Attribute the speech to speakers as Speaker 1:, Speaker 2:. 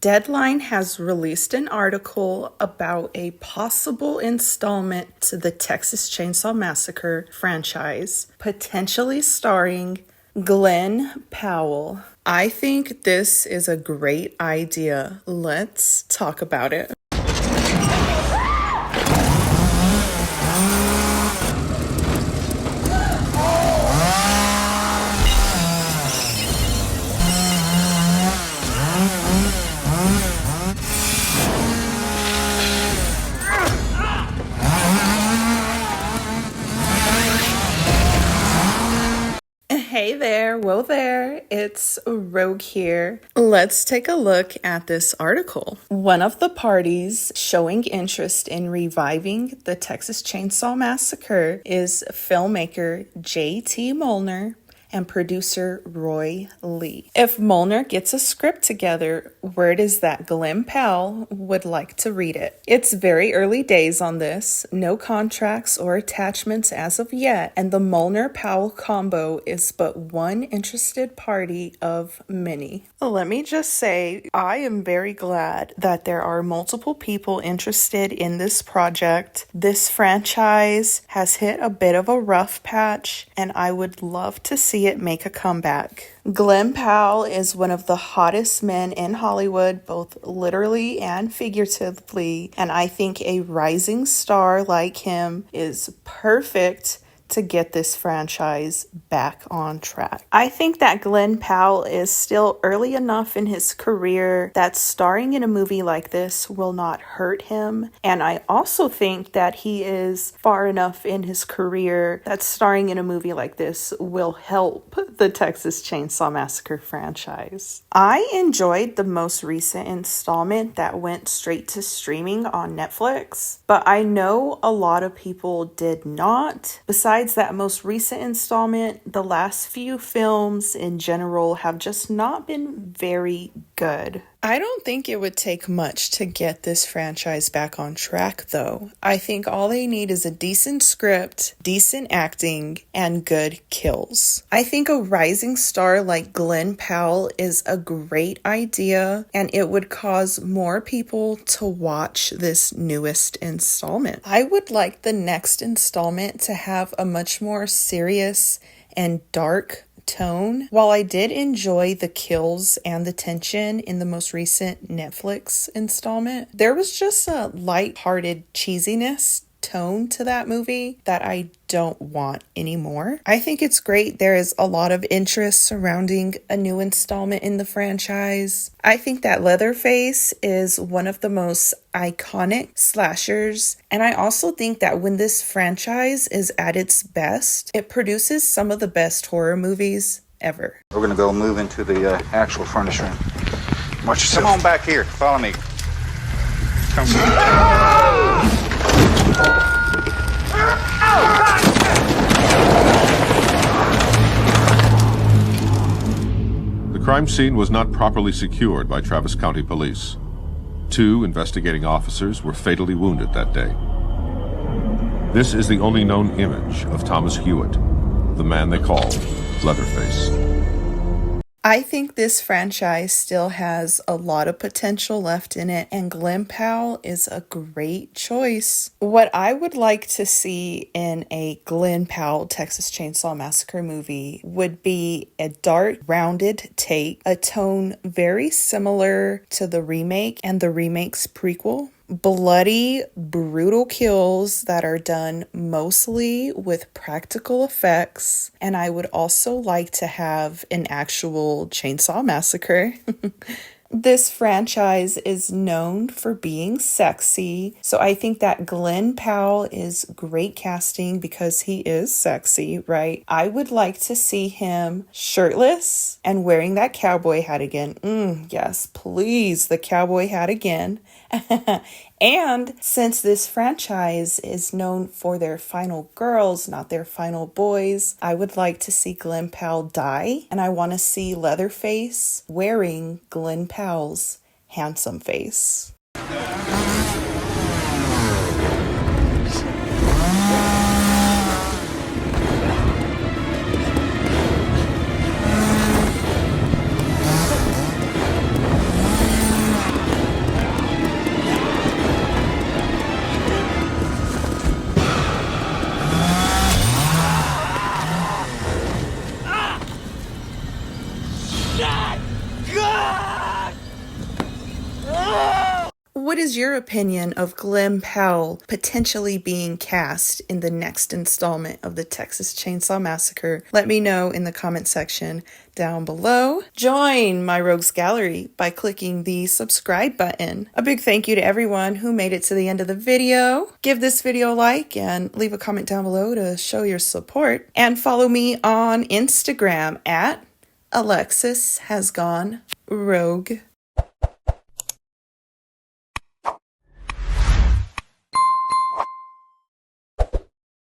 Speaker 1: Deadline has released an article about a possible installment to the Texas Chainsaw Massacre franchise, potentially starring Glen Powell. I think this is a great idea. Let's talk about it. Hey there, whoa there, it's Rogue here. Let's take a look at this article. One of the parties showing interest in reviving the Texas Chainsaw Massacre is filmmaker J.T. Molnar and producer Roy Lee. If Molnar gets a script together, word is that Glen Powell would like to read it. It's very early days on this, no contracts or attachments as of yet, and the Molnar-Powell combo is but one interested party of many. Let me just say, I am very glad that there are multiple people interested in this project. This franchise has hit a bit of a rough patch, and I would love to see it make a comeback. Glen Powell is one of the hottest men in Hollywood, both literally and figuratively, and I think a rising star like him is perfect to get this franchise back on track. I think that Glen Powell is still early enough in his career that starring in a movie like this will not hurt him. And I also think that he is far enough in his career that starring in a movie like this will help the Texas Chainsaw Massacre franchise. I enjoyed the most recent installment that went straight to streaming on Netflix, but I know a lot of people did not. Besides that most recent installment, the last few films in general have just not been very good. I don't think it would take much to get this franchise back on track, though. I think all they need is a decent script, decent acting, and good kills. I think a rising star like Glen Powell is a great idea, and it would cause more people to watch this newest installment. I would like the next installment to have a much more serious and dark tone. While I did enjoy the kills and the tension in the most recent Netflix installment, there was just a light-hearted cheesiness tone to that movie that I don't want anymore. I think it's great there is a lot of interest surrounding a new installment in the franchise. I think that Leatherface is one of the most iconic slashers, and I also think that when this franchise is at its best, it produces some of the best horror movies ever.
Speaker 2: We're gonna go move into the actual furnace room. Watch yourself. Come on back here. Follow me. Come.
Speaker 3: The crime scene was not properly secured by Travis County Police. 2 investigating officers were fatally wounded that day. This is the only known image of Thomas Hewitt, the man they call Leatherface.
Speaker 1: I think this franchise still has a lot of potential left in it, and Glen Powell is a great choice. What I would like to see in a Glen Powell Texas Chainsaw Massacre movie would be a dark, rounded take, a tone very similar to the remake and the remake's prequel. Bloody, brutal kills that are done mostly with practical effects. And I would also like to have an actual chainsaw massacre. This franchise is known for being sexy, so I think that Glen Powell is great casting because he is sexy, right? I would like to see him shirtless and wearing that cowboy hat again. Yes, please, the cowboy hat again. And since this franchise is known for their final girls, not their final boys, I would like to see Glen Powell die, and I want to see Leatherface wearing Glen Powell's handsome face. what is your opinion of Glen Powell potentially being cast in the next installment of the Texas Chainsaw Massacre? Let me know in the comment section down below. Join my Rogues Gallery by clicking the subscribe button. A big thank you to everyone who made it to the end of the video. Give this video a like and leave a comment down below to show your support. And follow me on Instagram at Alexis Has Gone Rogue.